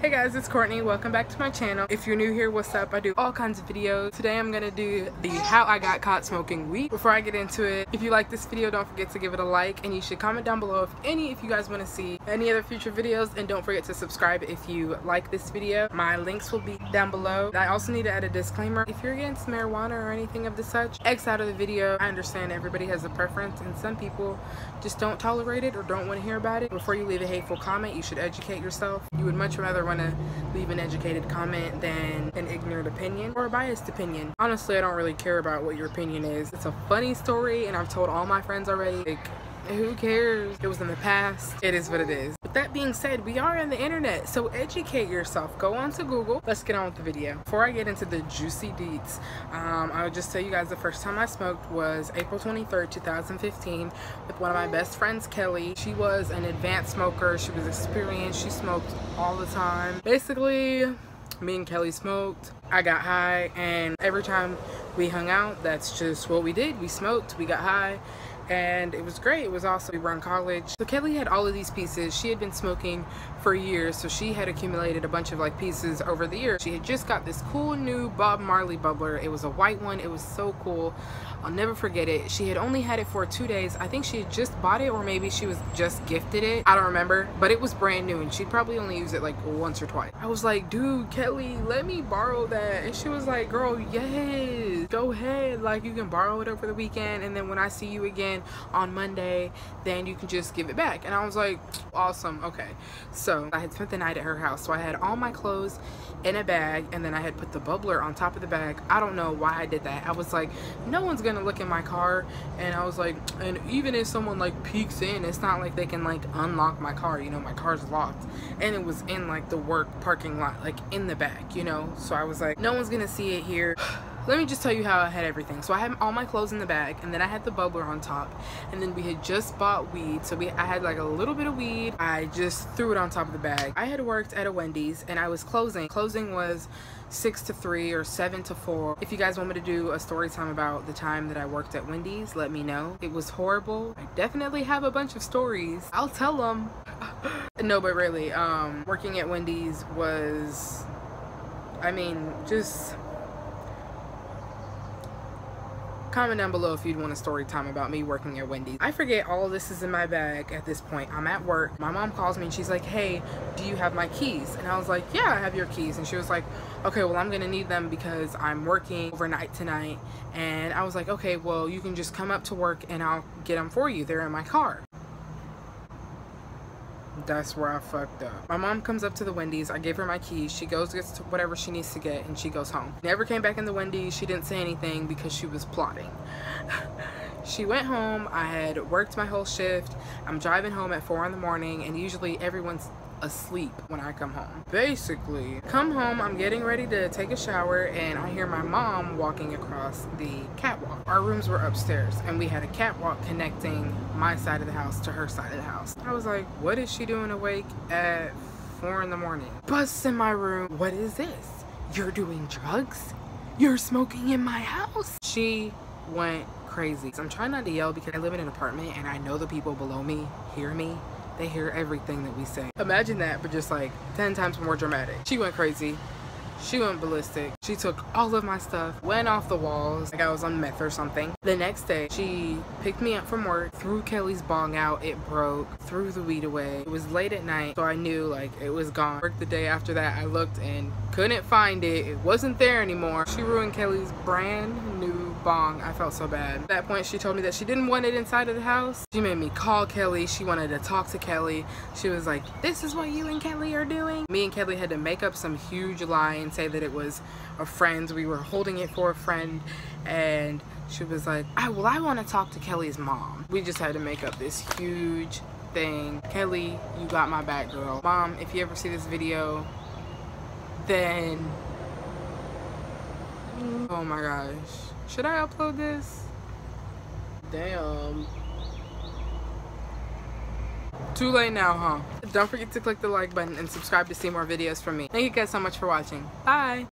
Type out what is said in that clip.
Hey guys, it's Courtney. Welcome back to my channel. If you're new here, what's up? I do all kinds of videos. Today I'm gonna do the how I got caught smoking weed. Before I get into it, if you like this video, don't forget to give it a like, and you should comment down below if you guys want to see any other future videos, and don't forget to subscribe if you like this video. My links will be down below. I also need to add a disclaimer. If you're against marijuana or anything of the such, X out of the video. I understand everybody has a preference and some people just don't tolerate it or don't want to hear about it. Before you leave a hateful comment, you should educate yourself. You would much rather want to leave an educated comment than an ignorant opinion or a biased opinion. Honestly, I don't really care about what your opinion is. It's a funny story and I've told all my friends already. Like, who cares? It was in the past. It is what it is. With that being said, we are on the internet, so educate yourself. Go on to Google. Let's get on with the video. Before I get into the juicy deets, I would just tell you guys the first time I smoked was April 23rd, 2015 with one of my best friends, Kelly. She was an advanced smoker. She was experienced. She smoked all the time. Basically, me and Kelly smoked. I got high, and every time we hung out, that's just what we did. We smoked, we got high, and it was great. It was awesome. We were in college. So Kelly had all of these pieces. She had been smoking for years, so she had accumulated a bunch of like pieces over the years. She had just got this cool new Bob Marley bubbler. It was a white one. It was so cool. I'll never forget it. She had only had it for 2 days. I think she had just bought it, or maybe she was just gifted it. I don't remember, but it was brand new and she'd probably only used it like once or twice. I was like, dude, Kelly, let me borrow that. And she was like, girl, yes, go ahead. Like, you can borrow it over the weekend, and then when I see you again on Monday, then you can just give it back. And I was like, awesome, okay. So I had spent the night at her house, so I had all my clothes in a bag, and then I had put the bubbler on top of the bag. I don't know why I did that. I was like, no one's gonna look in my car, and I was like, and even if someone like peeks in, it's not like they can like unlock my car, you know, my car's locked, and it was in like the work parking lot, like in the back, you know. So I was like, no one's gonna see it here. Let me just tell you how I had everything. So I had all my clothes in the bag, and then I had the bubbler on top, and then we had just bought weed. So I had like a little bit of weed. I just threw it on top of the bag. I had worked at a Wendy's, and I was closing. Closing was 6 to 3 or 7 to 4. If you guys want me to do a story time about the time that I worked at Wendy's, let me know. It was horrible. I definitely have a bunch of stories. I'll tell them. No, but really, working at Wendy's was, I mean, just comment down below if you'd want a story time about me working at Wendy's. I forget all of this is in my bag at this point. I'm at work. My mom calls me and she's like, hey, do you have my keys? And I was like, yeah, I have your keys. And she was like, okay, well, I'm gonna need them because I'm working overnight tonight. And I was like, okay, well, you can just come up to work and I'll get them for you. They're in my car. That's where I fucked up. My mom comes up to the Wendy's. I gave her my keys. She goes, gets whatever she needs to get, and she goes home. Never came back in the Wendy's. She didn't say anything because she was plotting. She went home. I had worked my whole shift. I'm driving home at 4 in the morning, and usually everyone's asleep when I come home. Basically, come home, I'm getting ready to take a shower, and I hear my mom walking across the catwalk. Our rooms were upstairs, and we had a catwalk connecting my side of the house to her side of the house. I was like, what is she doing awake at 4 in the morning? Busts in my room. What is this? You're doing drugs? You're smoking in my house? She went crazy. So I'm trying not to yell because I live in an apartment and I know the people below me hear me. They hear everything that we say. Imagine that, but just like 10 times more dramatic. She went crazy. She went ballistic. She took all of my stuff, went off the walls like I was on meth or something. The next day, she picked me up from work, threw Kelly's bong out, it broke, threw the weed away. It was late at night, so I knew like it was gone. Worked the day after that, I looked and couldn't find it. It wasn't there anymore. She ruined Kelly's brand new bong. I felt so bad. At that point, she told me that she didn't want it inside of the house. She made me call Kelly. She wanted to talk to Kelly. She was like, this is what you and Kelly are doing? Me and Kelly had to make up some huge lie and say that it was a friend. We were holding it for a friend, and she was like, well, I want to talk to Kelly's mom. We just had to make up this huge thing. Kelly, you got my back, girl. Mom, if you ever see this video, then oh my gosh, should I upload this? Damn. Too late now, huh? Don't forget to click the like button and subscribe to see more videos from me. Thank you guys so much for watching. Bye!